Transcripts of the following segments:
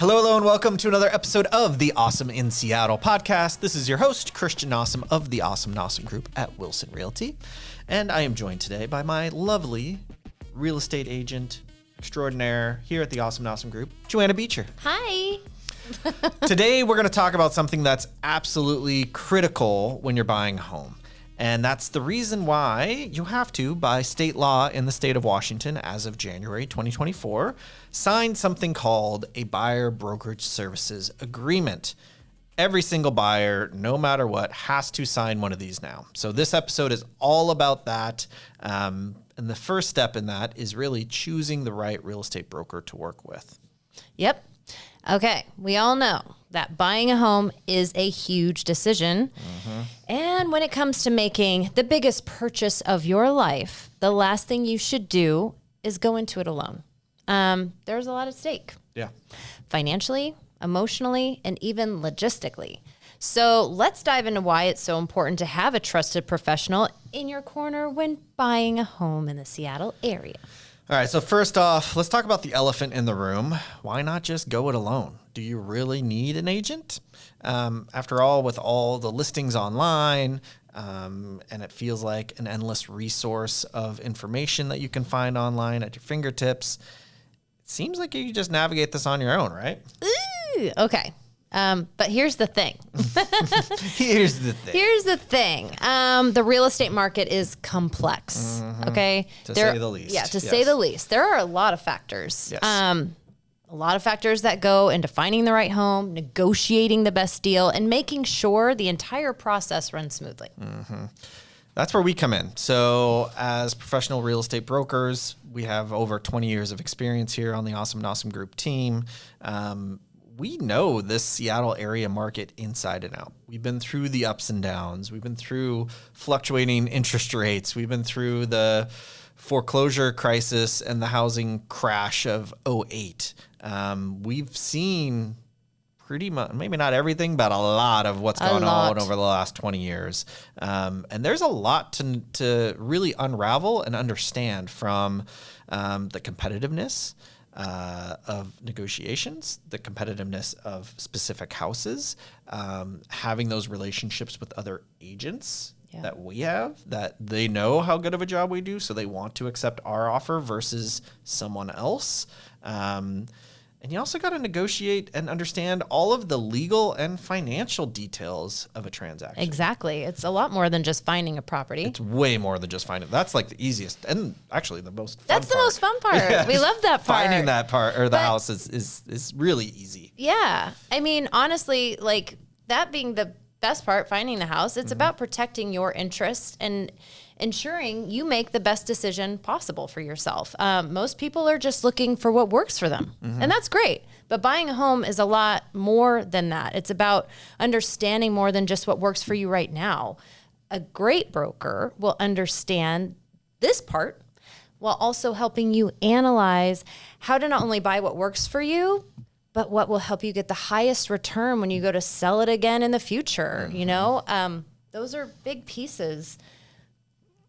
Hello, and welcome to another episode of the Awesome in Seattle podcast. This is your host, Christian Awesome of the Awesome Nossum Group at Wilson Realty. And I am joined today by my lovely real estate agent extraordinaire here at the Awesome Nossum Group, Joanna Beecher. Hi. Today, we're going to talk about something that's absolutely critical when you're buying a home. And that's the reason why you have to, by state law in the state of Washington, as of January 2024, sign something called a Buyer Brokerage Services Agreement. Every single buyer, no matter what, has to sign one of these now. So this episode is all about that. And the first step in that is really choosing the right real estate broker to work with. Yep. Okay. We all know that buying a home is a huge decision. And when it comes to making the biggest purchase of your life, the last thing you should do is go into it alone. There's a lot at stake. Yeah. Financially, emotionally, and even logistically. So let's dive into why it's so important to have a trusted professional in your corner when buying a home in the Seattle area. All right, so first off, let's talk about the elephant in the room. Why not just go it alone? Do you really need an agent? After all, with all the listings online, and it feels like an endless resource of information that you can find online at your fingertips, it seems like you can just navigate this on your own, right? Ooh, okay. But here's the thing. Here's the thing. The real estate market is complex. Okay. To say the least. Yeah, to say the least. There are a lot of factors. Yes. A lot of factors that go into finding the right home, negotiating the best deal, and making sure the entire process runs smoothly. That's where we come in. So as professional real estate brokers, we have over 20 years of experience here on the Awesome Nossum Group team. We know this Seattle area market inside and out. We've been through the ups and downs. We've been through fluctuating interest rates. We've been through the foreclosure crisis and the housing crash of '08. We've seen pretty much, maybe not everything, but a lot of what's gone on over the last 20 years. And there's a lot to really unravel and understand from the competitiveness of negotiations, the competitiveness of specific houses, having those relationships with other agents that we have, that they know how good of a job we do, so they want to accept our offer versus someone else. And you also got to negotiate and understand all of the legal and financial details of a transaction. Exactly. It's a lot more than just finding a property. It's way more than just finding. That's like the easiest and actually the most fun That's the most fun part. Yeah. We love that part. Finding that part or the house is really easy. Yeah. I mean, honestly, like that being the best part, finding the house, it's about protecting your interests and ensuring you make the best decision possible for yourself. Most people are just looking for what works for them, and that's great. But buying a home is a lot more than that. It's about understanding more than just what works for you right now. A great broker will understand this part while also helping you analyze how to not only buy what works for you, but what will help you get the highest return when you go to sell it again in the future. You know, those are big pieces.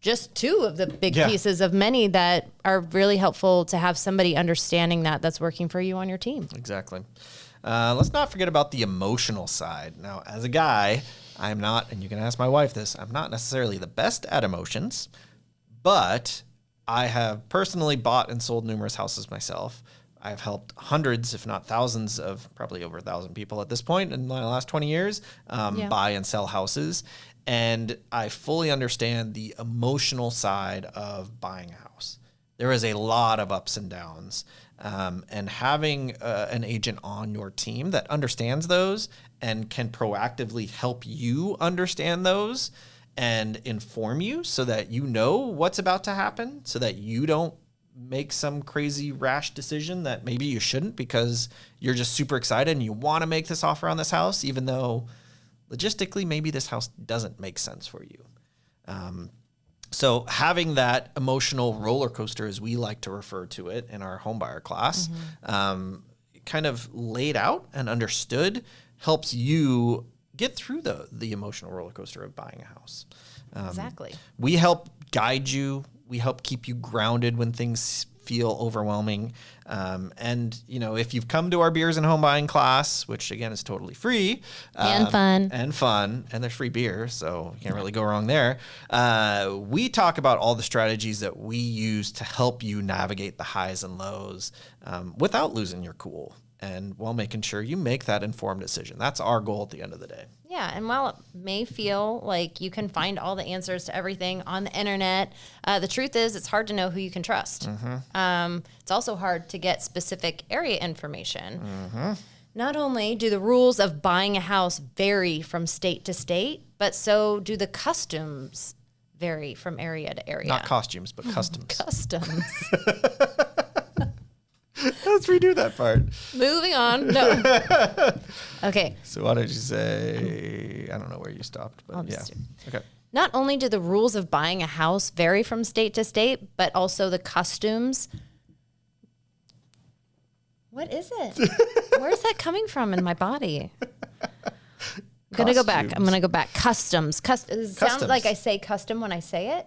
Just two of the big pieces of many that are really helpful to have somebody understanding that's working for you on your team. Exactly. Let's not forget about the emotional side. Now, as a guy, I'm not, and you can ask my wife this, I'm not necessarily the best at emotions, but I have personally bought and sold numerous houses myself. I've helped hundreds, if not thousands of, probably over 1,000 people at this point in my last 20 years, buy and sell houses. And I fully understand the emotional side of buying a house. There is a lot of ups and downs. And having an agent on your team that understands those and can proactively help you understand those and inform you so that you know what's about to happen, so that you don't make some crazy rash decision that maybe you shouldn't because you're just super excited and you want to make this offer on this house, even though logistically maybe this house doesn't make sense for you. So having that emotional roller coaster, as we like to refer to it in our home buyer class, kind of laid out and understood helps you get through the emotional roller coaster of buying a house. Exactly. We help guide you. We help keep you grounded when things feel overwhelming. And, you know, if you've come to our beers and home buying class, which again is totally free and fun, and there's free beer, so you can't really go wrong there. We talk about all the strategies that we use to help you navigate the highs and lows without losing your cool, and while making sure you make that informed decision. That's our goal at the end of the day. Yeah, and while it may feel like you can find all the answers to everything on the internet, the truth is it's hard to know who you can trust. It's also hard to get specific area information. Not only do the rules of buying a house vary from state to state, but so do the customs vary from area to area. Not costumes, but customs. Customs. Let's redo that part. Moving on. No. Okay. So why don't you say, I don't know where you stopped, but yeah. Okay. Not only do the rules of buying a house vary from state to state, but also the customs. What is it? Where's that coming from in my body? I'm going to go back. Customs. It sounds like I say custom when I say it.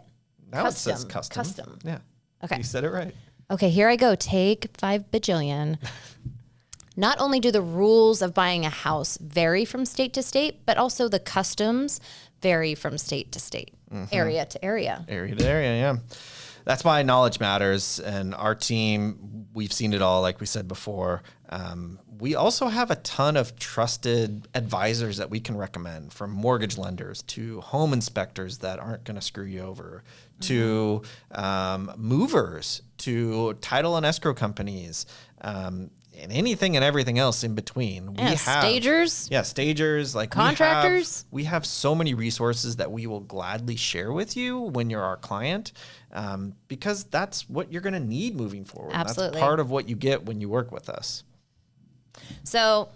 Now custom. It says custom. Custom. Yeah. Okay. You said it right. Okay, here I go. Take 5 bajillion. Not only do the rules of buying a house vary from state to state, but also the customs vary from state to state, area to area. Area to area, yeah. That's why knowledge matters. And our team, we've seen it all, like we said before. We also have a ton of trusted advisors that we can recommend, from mortgage lenders to home inspectors that aren't going to screw you over, to movers, to title and escrow companies, and anything and everything else in between. Yeah, stagers. Yeah, stagers. Like contractors. We have so many resources that we will gladly share with you when you're our client, because that's what you're going to need moving forward. Absolutely. That's part of what you get when you work with us. So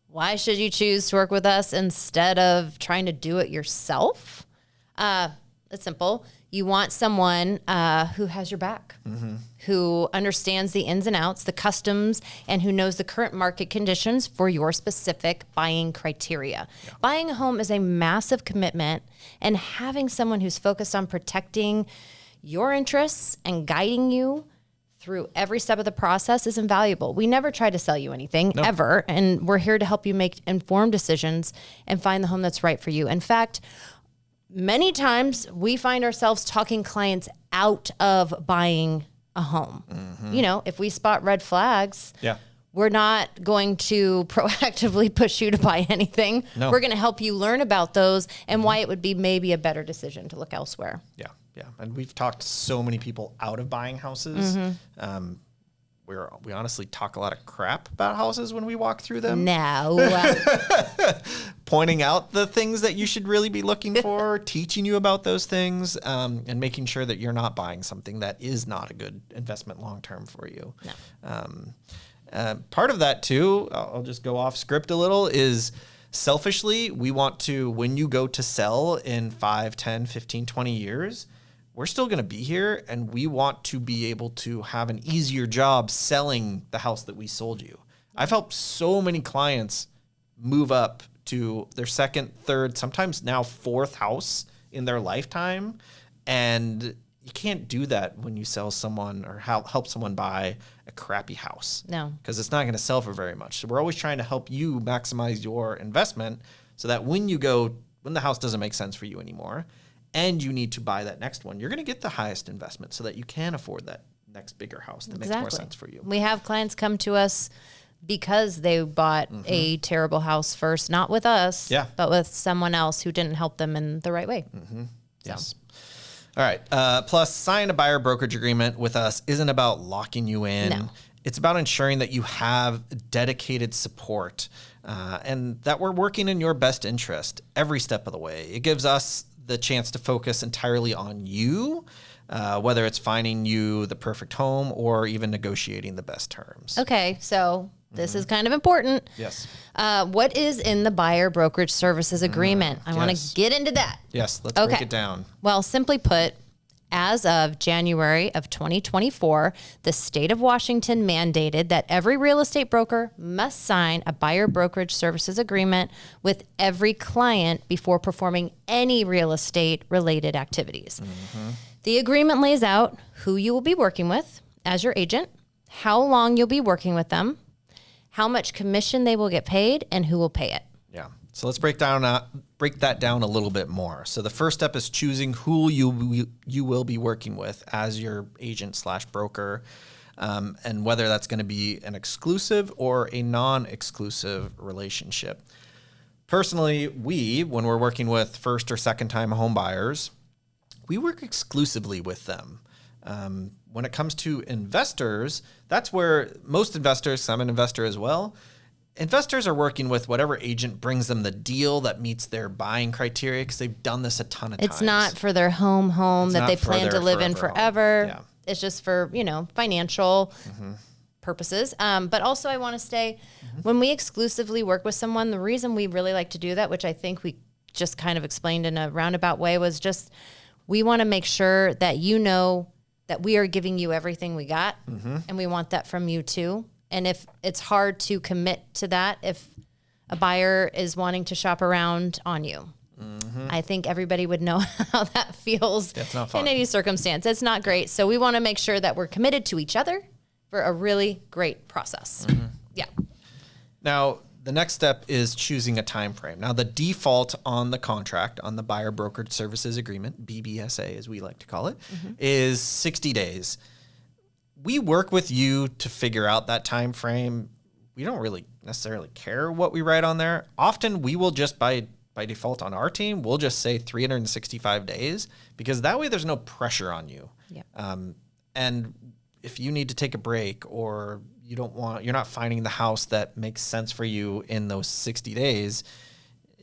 why should you choose to work with us instead of trying to do it yourself? It's simple. You want someone who has your back, who understands the ins and outs, the customs, and who knows the current market conditions for your specific buying criteria. Yeah. Buying a home is a massive commitment, and having someone who's focused on protecting your interests and guiding you through every step of the process is invaluable. We never try to sell you anything, ever, and we're here to help you make informed decisions and find the home that's right for you. In fact, many times we find ourselves talking clients out of buying a home. You know, if we spot red flags, we're not going to proactively push you to buy anything. No. We're going to help you learn about those and why it would be maybe a better decision to look elsewhere. Yeah. And we've talked so many people out of buying houses. We honestly talk a lot of crap about houses when we walk through them. No. Pointing out the things that you should really be looking for, teaching you about those things, and making sure that you're not buying something that is not a good investment long-term for you. No. Part of that too, I'll just go off script a little, is selfishly, we want to, when you go to sell in 5, 10, 15, 20 years, we're still going to be here, and we want to be able to have an easier job selling the house that we sold you. I've helped so many clients move up to their second, third, sometimes now fourth house in their lifetime. And you can't do that when you sell someone or help someone buy a crappy house. No. Because it's not going to sell for very much. So we're always trying to help you maximize your investment so that when the house doesn't make sense for you anymore, and you need to buy that next one, you're going to get the highest investment so that you can afford that next bigger house that makes more sense for you. We have clients come to us because they bought a terrible house first, not with us, but with someone else who didn't help them in the right way. Yes. All right. Plus, signing a buyer brokerage agreement with us isn't about locking you in. No. It's about ensuring that you have dedicated support and that we're working in your best interest every step of the way. It gives us the chance to focus entirely on you, whether it's finding you the perfect home or even negotiating the best terms. Okay, so this is kind of important. Yes. What is in the Buyer Brokerage Services Agreement? I want to get into that. Yes, let's break it down. Well, simply put, as of January of 2024, the state of Washington mandated that every real estate broker must sign a buyer brokerage services agreement with every client before performing any real estate related activities. The agreement lays out who you will be working with, as your agent, how long you'll be working with them, how much commission they will get paid, and who will pay it. Yeah. So let's break that down a little bit more. So the first step is choosing who you will be working with as your agent / broker, and whether that's going to be an exclusive or a non-exclusive relationship. Personally, when we're working with first or second time home buyers, we work exclusively with them. When it comes to investors, that's where most investors, I'm an investor as well, investors are working with whatever agent brings them the deal that meets their buying criteria because they've done this a ton of times. It's not for their home that they plan to live in forever. Yeah. It's just for, financial purposes. But also I want to say, when we exclusively work with someone, the reason we really like to do that, which I think we just kind of explained in a roundabout way, was just we want to make sure that that we are giving you everything we got, and we want that from you too. And if it's hard to commit to that, if a buyer is wanting to shop around on you, I think everybody would know how that feels. That's not fun. In any circumstance. It's not great. So we want to make sure that we're committed to each other for a really great process. Yeah. Now, the next step is choosing a time frame. Now, the default on the contract, on the Buyer Brokerage Services Agreement, BBSA as we like to call it, is 60 days. We work with you to figure out that time frame. We don't really necessarily care what we write on there. Often we will just by default on our team, we'll just say 365 days because that way there's no pressure on you. Yeah. And if you need to take a break or you're not finding the house that makes sense for you in those 60 days,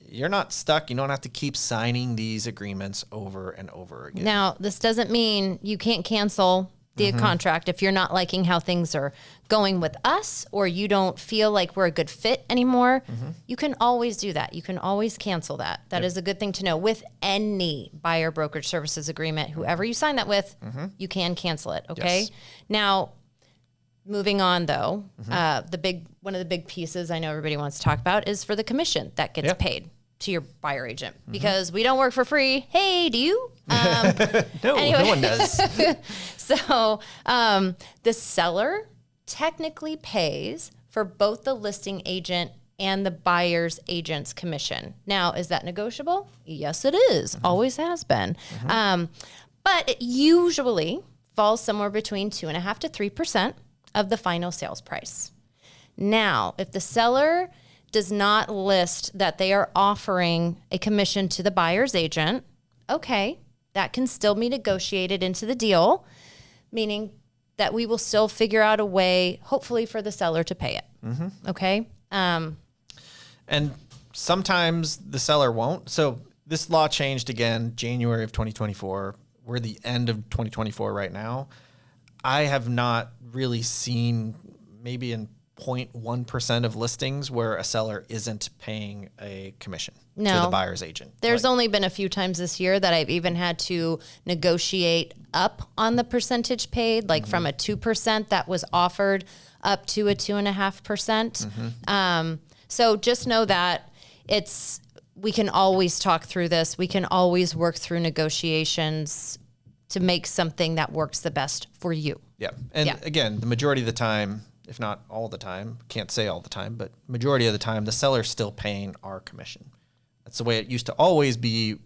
you're not stuck. You don't have to keep signing these agreements over and over again. Now, this doesn't mean you can't cancel the contract if you're not liking how things are going with us or you don't feel like we're a good fit anymore. You can always do that. You can always cancel that. That is a good thing to know. With any Buyer Brokerage Services Agreement, whoever you sign that with, you can cancel it, okay? Yes. Now, moving on though, one of the big pieces I know everybody wants to talk about is for the commission that gets paid to your buyer agent, because we don't work for free. Hey, do you? No one does. So the seller technically pays for both the listing agent and the buyer's agent's commission. Now, is that negotiable? Yes, it is. Always has been. But it usually falls somewhere between 2.5% to 3% of the final sales price. Now, if the seller does not list that they are offering a commission to the buyer's agent, okay, that can still be negotiated into the deal, meaning that we will still figure out a way, hopefully, for the seller to pay it. Okay? And sometimes the seller won't. So this law changed again, January of 2024. We're the end of 2024 right now. I have not really seen, maybe in 0.1% of listings where a seller isn't paying a commission to the buyer's agent. There's only been a few times this year that I've even had to negotiate up on the percentage paid, like from a 2% that was offered up to a 2.5%. So just know that we can always talk through this. We can always work through negotiations to make something that works the best for you. Yeah. And again, the majority of the time, if not all the time, can't say all the time, but majority of the time, the seller's still paying our commission. That's the way it used to always be.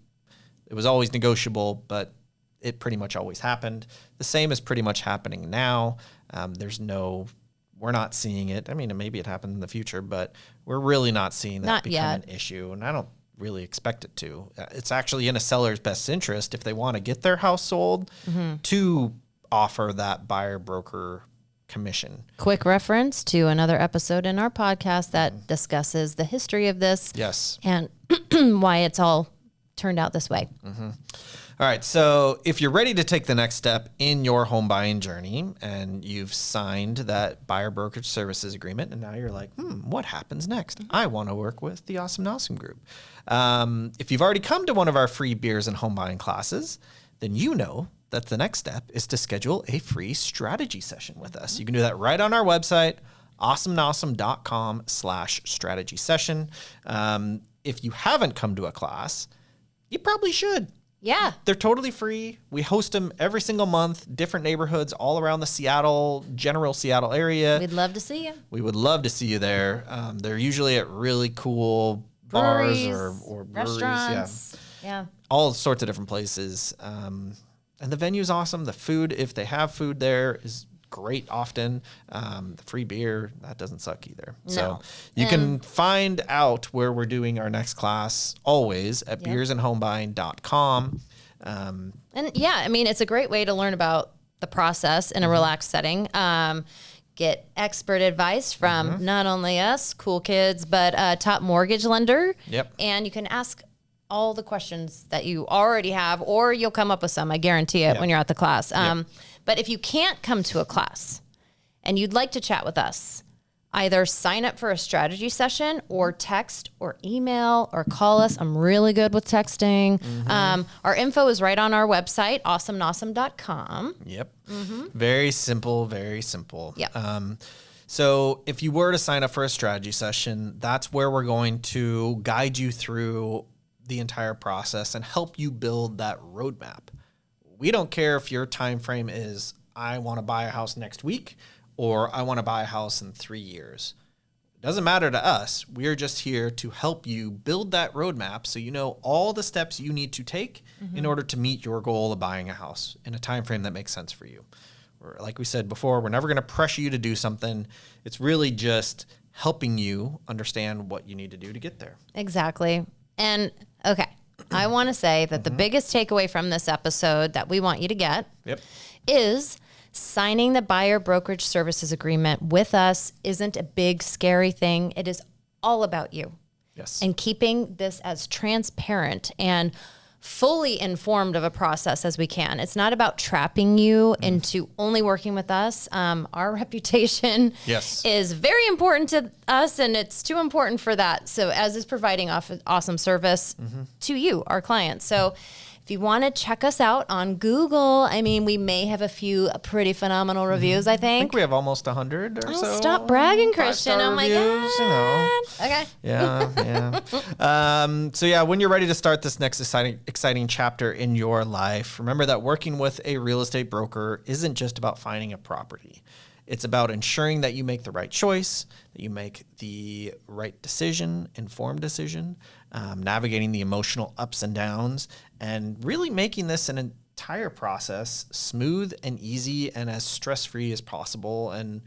It was always negotiable, but it pretty much always happened. The same is pretty much happening now. We're not seeing it. I mean, maybe it happened in the future, but we're really not seeing that become an issue. And I don't really expect it to. It's actually in a seller's best interest if they want to get their house sold to offer that buyer broker commission. Quick reference to another episode in our podcast that discusses the history of this. Yes. And why it's all turned out this way. All right. So if you're ready to take the next step in your home buying journey and you've signed that Buyer Brokerage Services Agreement, and now you're like, what happens next? I want to work with the Awesome Nossum Group. If you've already come to one of our free beers and home buying classes, then you know that the next step is to schedule a free strategy session with us. You can do that right on our website, awesomenossum.com/strategy session. If you haven't come to a class, you probably should. Yeah. They're totally free. We host them every single month, different neighborhoods all around the general Seattle area. We'd love to see you. We would love to see you there. They're usually at really cool bars or breweries. Restaurants. Yeah. All sorts of different places. And the venue's awesome. The food, if they have food there, is great often. The free beer, that doesn't suck either. No. So you can find out where we're doing our next class always at beersandhomebuying.com. And yeah, I mean, it's a great way to learn about the process in a relaxed setting. Get expert advice from not only us, cool kids, but a top mortgage lender. Yep. And you can ask all the questions that you already have, or you'll come up with some, I guarantee it, when you're at the class. But if you can't come to a class and you'd like to chat with us, either sign up for a strategy session or text or email or call us. I'm really good with texting. Our info is right on our website, awesomenossum.com. Yep. Very simple, very simple. Yep. So if you were to sign up for a strategy session, that's where we're going to guide you through the entire process and help you build that roadmap. We don't care if your time frame is, I want to buy a house next week, or I want to buy a house in 3 years. It doesn't matter to us. We're just here to help you build that roadmap so you know all the steps you need to take in order to meet your goal of buying a house in a time frame that makes sense for you. Like we said before, we're never going to pressure you to do something. It's really just helping you understand what you need to do to get there. Exactly. And okay, I want to say that the biggest takeaway from this episode that we want you to get is signing the Buyer Brokerage Services Agreement with us isn't a big, scary thing. It is all about you. Yes. And keeping this as transparent and fully informed of a process as we can. It's not about trapping you into only working with us. Our reputation is very important to us, and it's too important for that. So as is providing awesome service to you, our clients. So if you want to check us out on Google, I mean, we may have a few pretty phenomenal reviews, I I think think. we have almost 100 or so. Stop bragging, Christian. 5-star Oh my reviews, God. Okay. So yeah, when you're ready to start this next exciting chapter in your life, remember that working with a real estate broker isn't just about finding a property. It's about ensuring that you make the right choice, that you make the right decision, informed decision, navigating the emotional ups and downs, and really making this an entire process smooth and easy and as stress-free as possible. And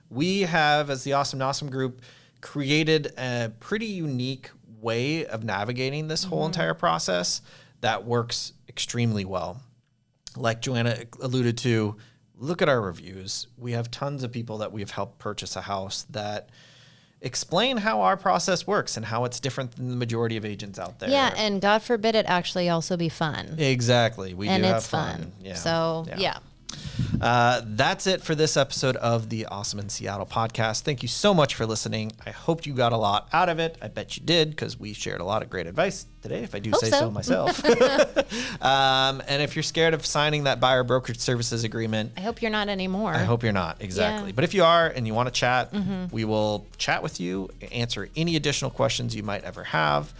we have, as the Awesome Nossum Group, created a pretty unique way of navigating this whole entire process that works extremely well. Like Joanna alluded to, look at our reviews. We have tons of people that we've helped purchase a house that explain how our process works and how it's different than the majority of agents out there. Yeah, and God forbid it actually also be fun. Exactly. We And do it's have fun. fun. Yeah. So, yeah. That's it for this episode of the Awesome in Seattle podcast. Thank you so much for listening. I hope you got a lot out of it. I bet you did, because we shared a lot of great advice today, if I do say so myself. And if you're scared of signing that Buyer Brokerage Services Agreement, I hope you're not anymore. I hope you're not. Exactly. Yeah. But if you are and you want to chat, we will chat with you, answer any additional questions you might ever have.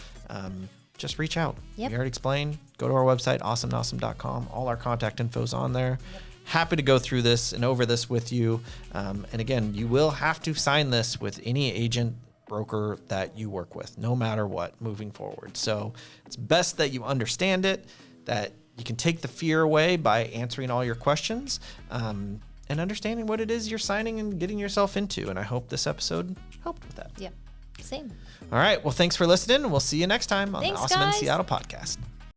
Just reach out. Yep. We already explained. Go to our website, awesomenossum.com. All our contact info's on there. Happy to go through this and over this with you. And again, you will have to sign this with any agent, broker that you work with, no matter what, moving forward. So it's best that you understand it, that you can take the fear away by answering all your questions, and understanding what it is you're signing and getting yourself into. And I hope this episode helped with that. Yeah, same. All right. Well, thanks for listening. We'll see you next time on the Thanks, Awesome in guys. Seattle podcast.